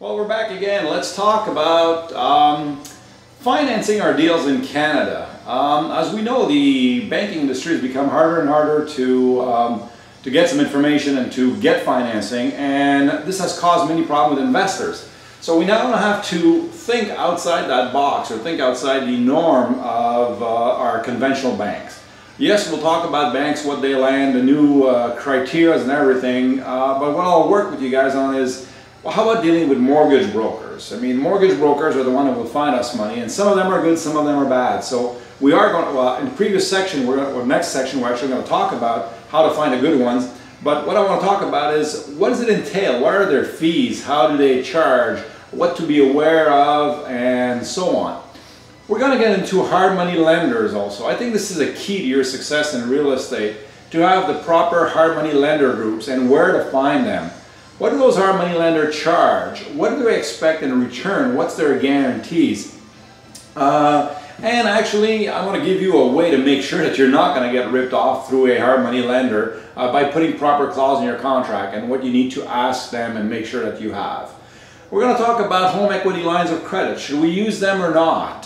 Well, we're back again. Let's talk about financing our deals in Canada. As we know, the banking industry has become harder and harder to get some information and to get financing, and this has caused many problems with investors. So we now have to think outside that box, or think outside the norm of our conventional banks. Yes, we'll talk about banks, what they land, the new criteria and everything, but what I'll work with you guys on is, well, how about dealing with mortgage brokers? I mean, mortgage brokers are the one that will find us money, and some of them are good, some of them are bad. So we are going to, well, in the previous section, or next section, we're actually going to talk about how to find the good ones. But what I want to talk about is, what does it entail? What are their fees? How do they charge? What to be aware of, and so on. We're going to get into hard money lenders also. I think this is a key to your success in real estate, to have the proper hard money lender groups and where to find them. What do those hard money lenders charge? What do they expect in return? What's their guarantees? And actually, I want to give you a way to make sure that you're not going to get ripped off through a hard money lender by putting proper clause in your contract and what you need to ask them and make sure that you have. We're going to talk about home equity lines of credit. Should we use them or not?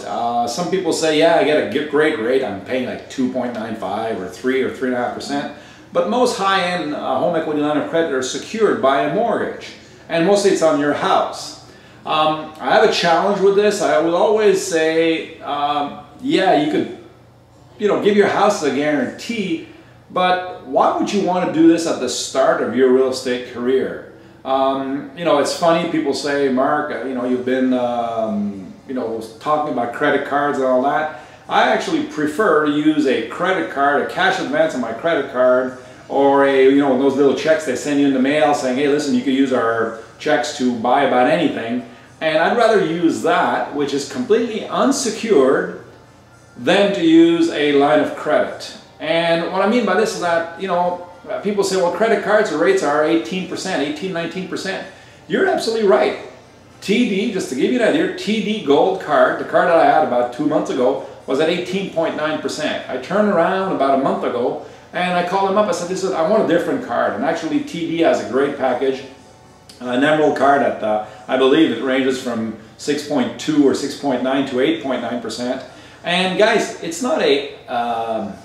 Some people say, yeah, I get a great rate. I'm paying like 2.95 or 3 or 3.5%. But most high-end home equity line of credit are secured by a mortgage, and mostly it's on your house. I have a challenge with this. I will always say, yeah, you could, give your house as a guarantee, but why would you want to do this at the start of your real estate career? It's funny, people say, Mark, you've been, talking about credit cards and all that. I actually prefer to use a credit card, a cash advance on my credit card, or those little checks they send you in the mail saying, hey, listen, you can use our checks to buy about anything. And I'd rather use that, which is completely unsecured, than to use a line of credit. And what I mean by this is that, people say, well, credit cards, the rates are 18%, 18, 19%. You're absolutely right. TD, just to give you an idea, TD Gold card, the card that I had about 2 months ago, was at 18.9%. I turned around about a month ago and I called them up. I said, listen, I want a different card. And actually TD has a great package, an emerald card at, I believe it ranges from 6.2 or 6.9 to 8.9%. And guys, it's not an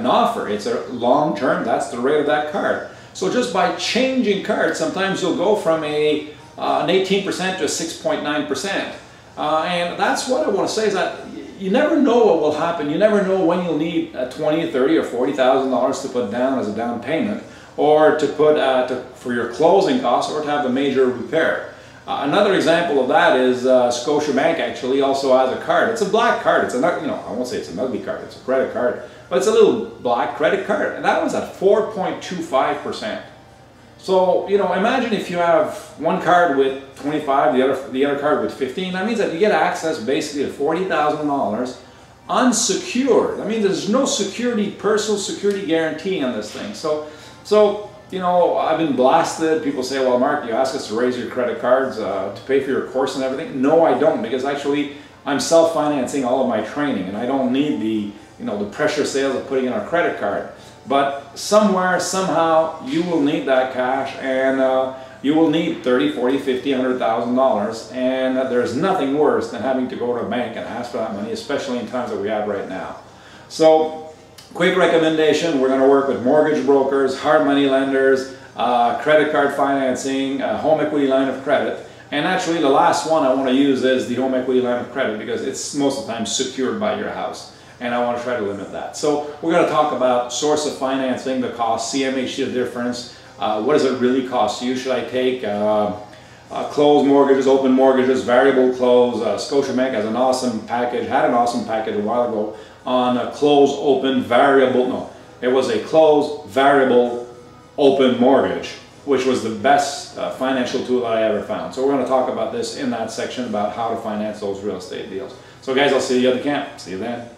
offer. It's a long term. That's the rate of that card. So just by changing cards, sometimes you'll go from an 18% to a 6.9%. And that's what I want to say, is that you never know what will happen. You never know when you'll need $20, $30, or $40,000 to put down as a down payment, or to put for your closing costs, or to have a major repair. Another example of that is Scotiabank actually also has a card. It's a black card. It's a, I won't say it's an ugly card. It's a credit card, but it's a little black credit card, and that was at 4.25%. So, imagine if you have one card with 25, the other card with 15. That means that you get access basically to $40,000 unsecured. I mean, there's no security, personal security guarantee on this thing. So, I've been blasted. People say, well, Mark, you ask us to raise your credit cards to pay for your course and everything. No, I don't, because actually I'm self-financing all of my training, and I don't need the pressure sales of putting in a credit card. But somewhere, somehow, you will need that cash, and you will need $30, $40, $50, $100,000, and there's nothing worse than having to go to a bank and ask for that money, especially in times that we have right now. So, quick recommendation, we're going to work with mortgage brokers, hard money lenders, credit card financing, home equity line of credit, and actually the last one I want to use is the home equity line of credit, because it's most of the time secured by your house. And I want to try to limit that. So we're going to talk about source of financing, the cost, CMHC, the difference. What does it really cost you? Should I take closed mortgages, open mortgages, variable close? Scotiabank has an awesome package, had an awesome package a while ago on a closed, open, variable. No, it was a closed, variable, open mortgage, which was the best financial tool I ever found. So we're going to talk about this in that section about how to finance those real estate deals. So guys, I'll see you at the camp. See you then.